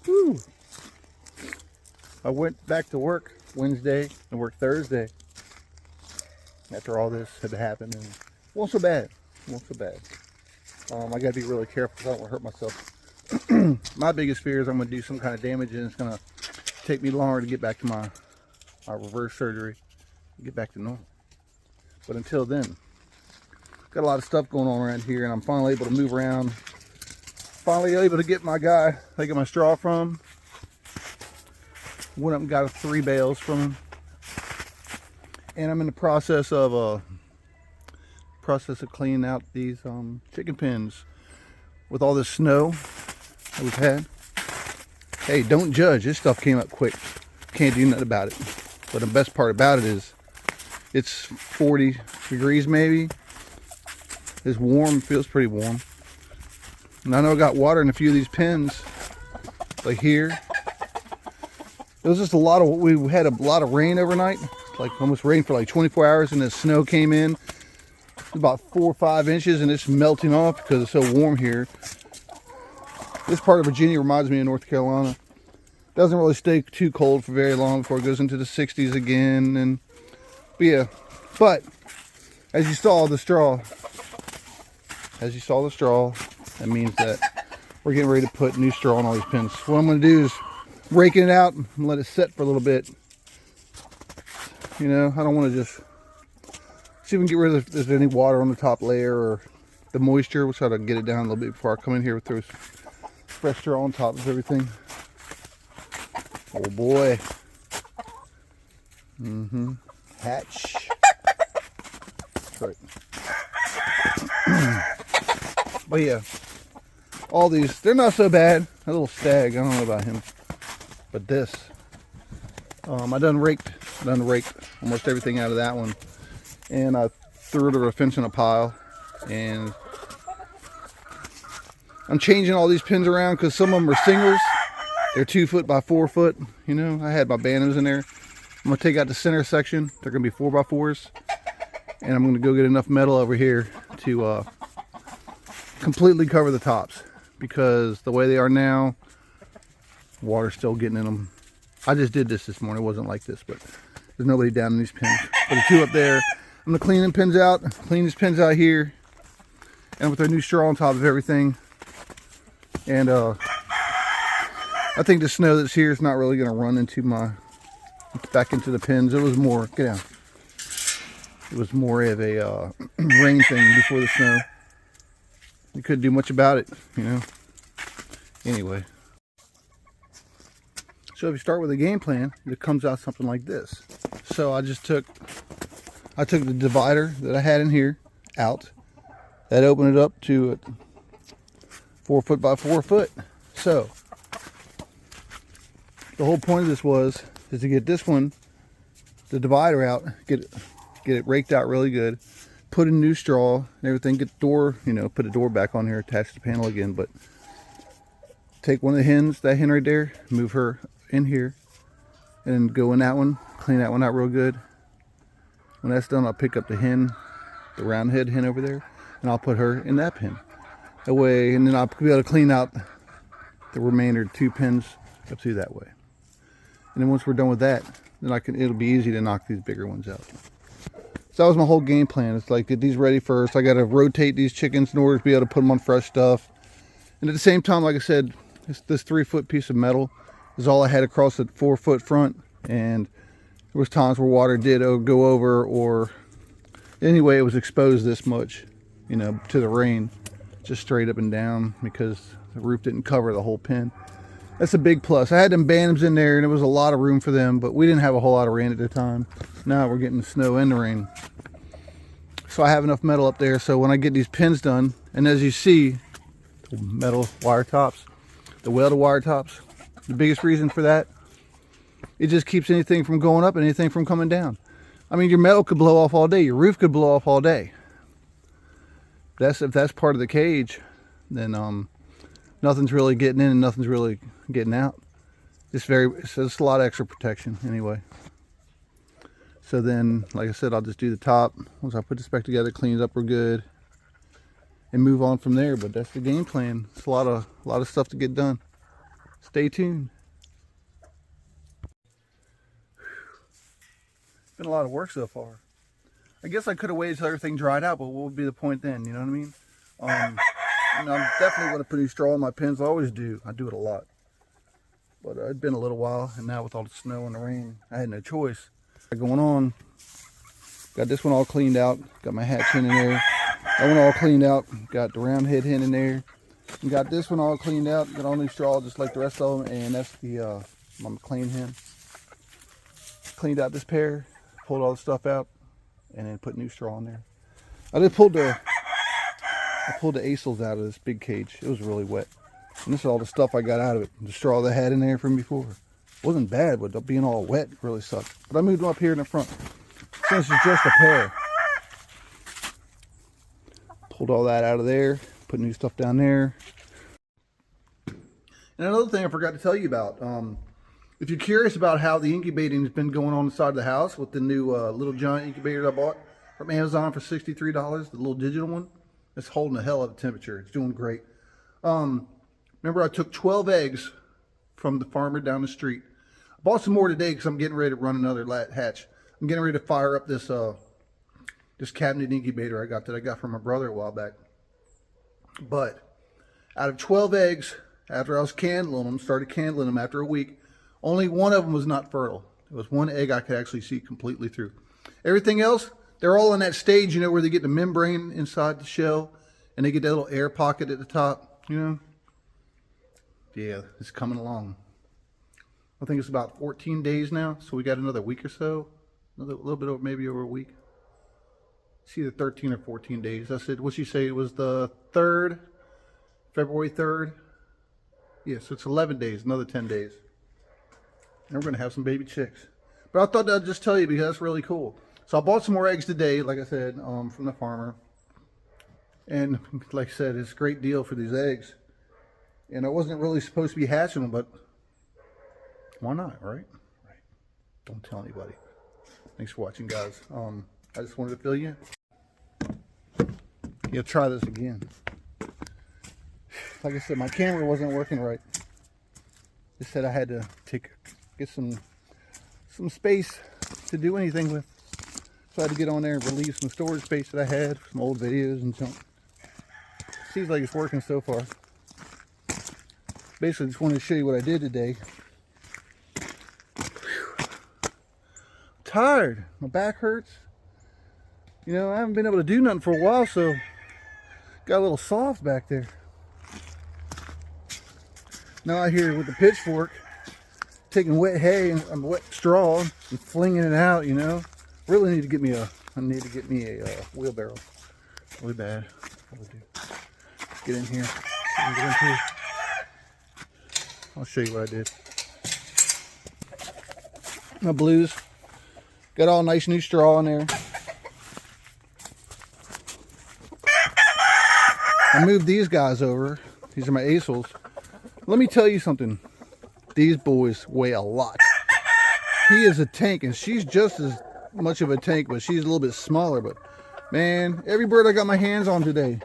Whew. I went back to work Wednesday and worked Thursday after all this had happened, and it wasn't so bad. It wasn't so bad. I got to be really careful because I don't want to hurt myself. My biggest fear is I'm going to do some kind of damage, and it's going to take me longer to get back to my reverse surgery and get back to normal. But until then, got a lot of stuff going on around here, and I'm finally able to move around. Finally able to get my guy I get my straw from. Went up and got 3 bales from him, and I'm in the process of cleaning out these chicken pens with all this snow that we've had. Hey, don't judge. This stuff came up quick. Can't do nothing about it. But the best part about it is it's 40 degrees maybe. It's warm. Feels pretty warm. And I know I got water in a few of these pens, like here. It was just we had a lot of rain overnight, like almost rain for like 24 hours, and the snow came in. It's about 4 or 5 inches, and it's melting off because it's so warm here. This part of Virginia reminds me of North Carolina. Doesn't really stay too cold for very long before it goes into the 60s again. But as you saw the straw, that means that we're getting ready to put new straw on all these pins. What I'm going to do is raking it out and let it set for a little bit. You know, I don't want to just see if we can get rid of if there's any water on the top layer or the moisture. We'll try to get it down a little bit before I come in here with those fresh straw on top of everything. Oh boy. Hatch. That's right. But yeah, all these, they're not so bad. A little stag, I don't know about him. But this, I done raked almost everything out of that one. And I threw it over a fence in a pile. And I'm changing all these pins around because some of them are singles. They're 2 foot by 4 foot. You know, I had my bandos in there. I'm going to take out the center section. They're going to be 4x4s. And I'm going to go get enough metal over here to completely cover the tops. Because the way they are now, water's still getting in them. I just did this morning. It wasn't like this, but there's nobody down in these pins. But the 2 up there, I'm going to clean them pins out. Clean these pins out here. And with our new straw on top of everything. And I think the snow that's here is not really going to run into back into the pins. It was more, get down. It was more of a rain thing before the snow. You couldn't do much about it, you know. Anyway. So if you start with a game plan, it comes out something like this. So I took the divider that I had in here out. That opened it up to 4 foot by 4 foot. So the whole point of this is to get this one, the divider out, get it raked out really good, put in new straw and everything, get the door, you know, put a door back on here, attach the panel again, but take one of the hens, that hen right there, move her in here, and go in that one, clean that one out real good. When that's done, I'll pick up the hen, the round head hen over there, and I'll put her in that pen. That way, and then I'll be able to clean out the remainder 2 pins up through that way. And then once we're done with that, then it'll be easy to knock these bigger ones out. So that was my whole game plan. It's like, get these ready first. I got to rotate these chickens in order to be able to put them on fresh stuff. And at the same time, like I said, this 3 foot piece of metal is all I had across the 4 foot front. And there was times where water did go over, or anyway, it was exposed this much, you know, to the rain, just straight up and down, because the roof didn't cover the whole pen. That's a big plus. I had them Bantams in there, and there was a lot of room for them, but we didn't have a whole lot of rain at the time. Now we're getting the snow and the rain. So I have enough metal up there, so when I get these pins done, and as you see, the metal wire tops, the welded wire tops, the biggest reason for that, it just keeps anything from going up and anything from coming down. I mean, your metal could blow off all day, your roof could blow off all day. If that's part of the cage, then nothing's really getting in and nothing's really getting out. It's just a lot of extra protection anyway. So then, like I said, I'll just do the top. Once I put this back together, cleans up real good. and move on from there. But that's the game plan. It's a lot of stuff to get done. Stay tuned. It's been a lot of work so far. I guess I could have waited until everything dried out, but what would be the point then? You know what I mean? You know, I'm definitely going to put new straw in my pens. I always do. I do it a lot. But it'd been a little while, and now with all the snow and the rain, I had no choice. Going on. Got this one all cleaned out. Got my hatch hen in there. That one all cleaned out. Got the round head hen in there. And got this one all cleaned out. Got all new straw just like the rest of them. And that's the my McLean hen. Cleaned out this pair. Pulled all the stuff out. And then put new straw in there. I pulled the acels out of this big cage. It was really wet. And this is all the stuff I got out of it. The straw they had in there from before. It wasn't bad, but being all wet really sucked. But I moved them up here in the front. Since it's just a pair. Pulled all that out of there. Put new stuff down there. And another thing I forgot to tell you about. If you're curious about how the incubating has been going on inside of the house with the new Little Giant incubator I bought from Amazon for $63, the little digital one, it's holding a hell of a temperature. It's doing great. Remember, I took 12 eggs from the farmer down the street. I bought some more today because I'm getting ready to run another hatch. I'm getting ready to fire up this this cabinet incubator I got from my brother a while back. But out of 12 eggs, after I was candling them, started candling them after a week, only one of them was not fertile. It was one egg I could actually see completely through. Everything else, they're all in that stage, you know, where they get the membrane inside the shell and they get that little air pocket at the top, you know. Yeah, it's coming along. I think it's about 14 days now, so we got another week or so. A little bit over, maybe over a week. It's either 13 or 14 days. That's it. What'd she say? It was the 3rd, February 3rd. Yeah, so it's 11 days, another 10 days. And we're going to have some baby chicks. But I thought I'd just tell you because that's really cool. So I bought some more eggs today, like I said, from the farmer. And like I said, it's a great deal for these eggs. And I wasn't really supposed to be hatching them, but why not, right? Right. Don't tell anybody. Thanks for watching, guys. I just wanted to fill you in. Yeah, try this again. Like I said, my camera wasn't working right. They said I had to get some space to do anything with. So I had to get on there and relieve some storage space that I had, some old videos and junk. Seems like it's working so far. Basically, just wanted to show you what I did today. Tired. My back hurts. You know, I haven't been able to do nothing for a while, so got a little soft back there. Now out here with the pitchfork, taking wet hay and wet straw and flinging it out, you know. Really need to get me a wheelbarrow. Really bad. Let's get in here. I'll show you what I did. My blues. Got all nice new straw in there. I moved these guys over. These are my acels. Let me tell you something. These boys weigh a lot. He is a tank, and she's just as much of a tank, but she's a little bit smaller. But man, every bird I got my hands on today.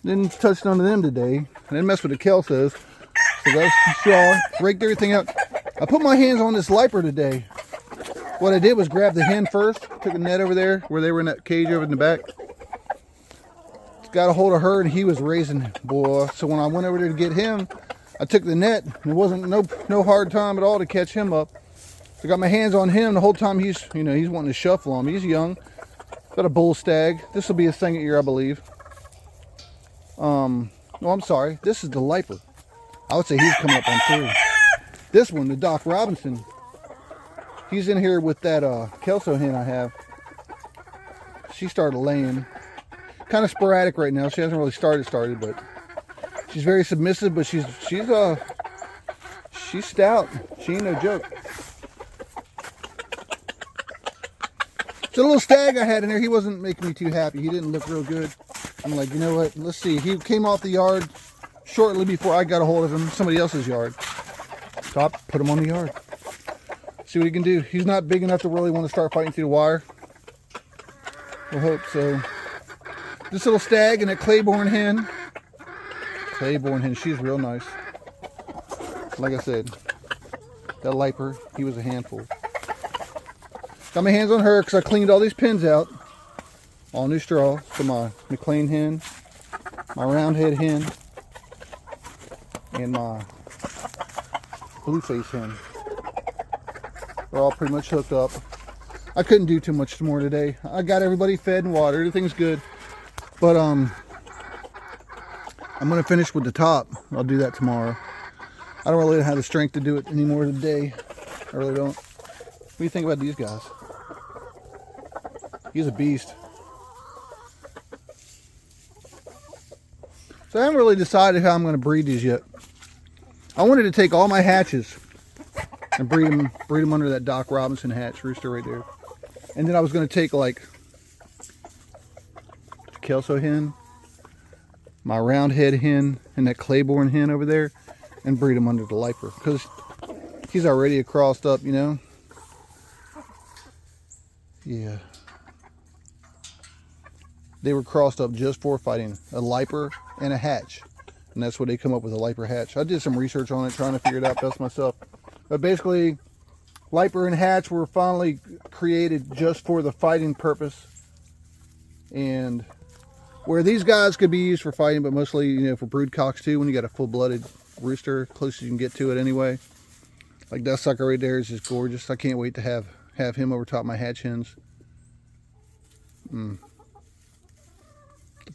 Didn't touch none of them today. I didn't mess with the kelsos. So that's the straw. Raked everything out. I put my hands on this liper today. What I did was grab the hen first. Took the net over there where they were in that cage over in the back. Got a hold of her, and he was raising, boy. So when I went over there to get him, I took the net. It wasn't no hard time at all to catch him up. So I got my hands on him the whole time. He's wanting to shuffle on me. He's young. Got a bull stag. This will be a second year, I believe. No, I'm sorry. This is the liper. I would say he's coming up on 3. This one, the Doc Robinson. He's in here with that kelso hen I have. She started laying. Kind of sporadic right now. She hasn't really started, but she's very submissive. But she's stout. She ain't no joke. So the little stag I had in there, he wasn't making me too happy. He didn't look real good. I'm like, you know what? Let's see. He came off the yard shortly before I got a hold of him. Somebody else's yard. So I put him on the yard. See what he can do. He's not big enough to really want to start fighting through the wire. We'll hope so. this little stag and a Claiborne hen. Claiborne hen, she's real nice. Like I said, that Liper, he was a handful. Got my hands on her because I cleaned all these pins out. All new straw. So my McLean hen, my roundhead hen, and my blueface hen. They're all pretty much hooked up. I couldn't do too much more today. I got everybody fed and watered. Everything's good. But I'm gonna finish with the top. I'll do that tomorrow. I don't really have the strength to do it anymore today. I really don't. What do you think about these guys? He's a beast. So I haven't really decided how I'm going to breed these yet. I wanted to take all my hatches and breed them under that Doc Robinson hatch rooster right there. And then I was going to take like the Kelso hen, my roundhead hen, and that Claiborne hen over there, and breed them under the Liper because he's already a crossed up, you know. Yeah. They were crossed up just for fighting, a Liper and a hatch. And that's what they come up with, a Liper hatch. I did some research on it, trying to figure it out best myself. But basically, Liper and hatch were finally created just for the fighting purpose. And where these guys could be used for fighting, but mostly, you know, for brood cocks too, when you got a full-blooded rooster, close as you can get to it anyway. Like that sucker right there is just gorgeous. I can't wait to have him over top my hatch hens. Look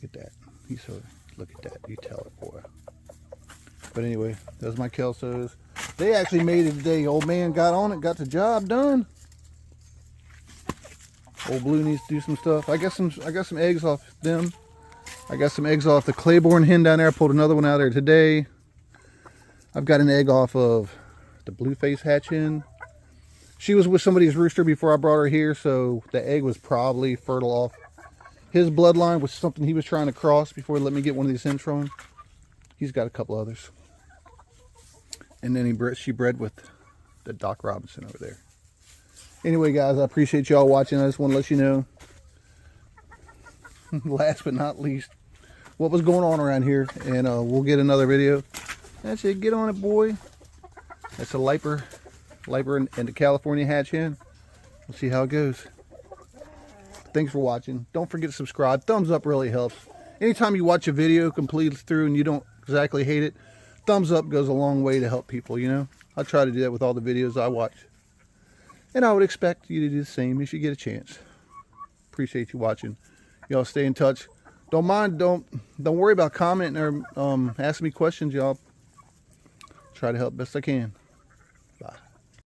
at that. He's so, look at that. You tell it, boy. But anyway, those are my Kelsos. They actually made it today. Old man got on it, got the job done. Old Blue needs to do some stuff. I got some eggs off them. I got some eggs off the Claiborne hen down there. I pulled another one out of there today. I've got an egg off of the Blueface hatch hen. She was with somebody's rooster before I brought her here, so the egg was probably fertile off his bloodline, was something he was trying to cross before he let me get one of these hens from him. He's got a couple others. And then she bred with the Doc Robinson over there. Anyway, guys, I appreciate y'all watching. I just want to let you know, last but not least, what was going on around here. And we'll get another video. That's it. Get on it, boy. That's a Liper and the California hatch hen. We'll see how it goes. Thanks for watching. Don't forget to subscribe. Thumbs up really helps. Anytime you watch a video completely through and you don't exactly hate it, thumbs up goes a long way to help people, you know. I try to do that with all the videos I watch. And I would expect you to do the same if you get a chance. Appreciate you watching. Y'all stay in touch. Don't worry about commenting or asking me questions, y'all. Try to help best I can.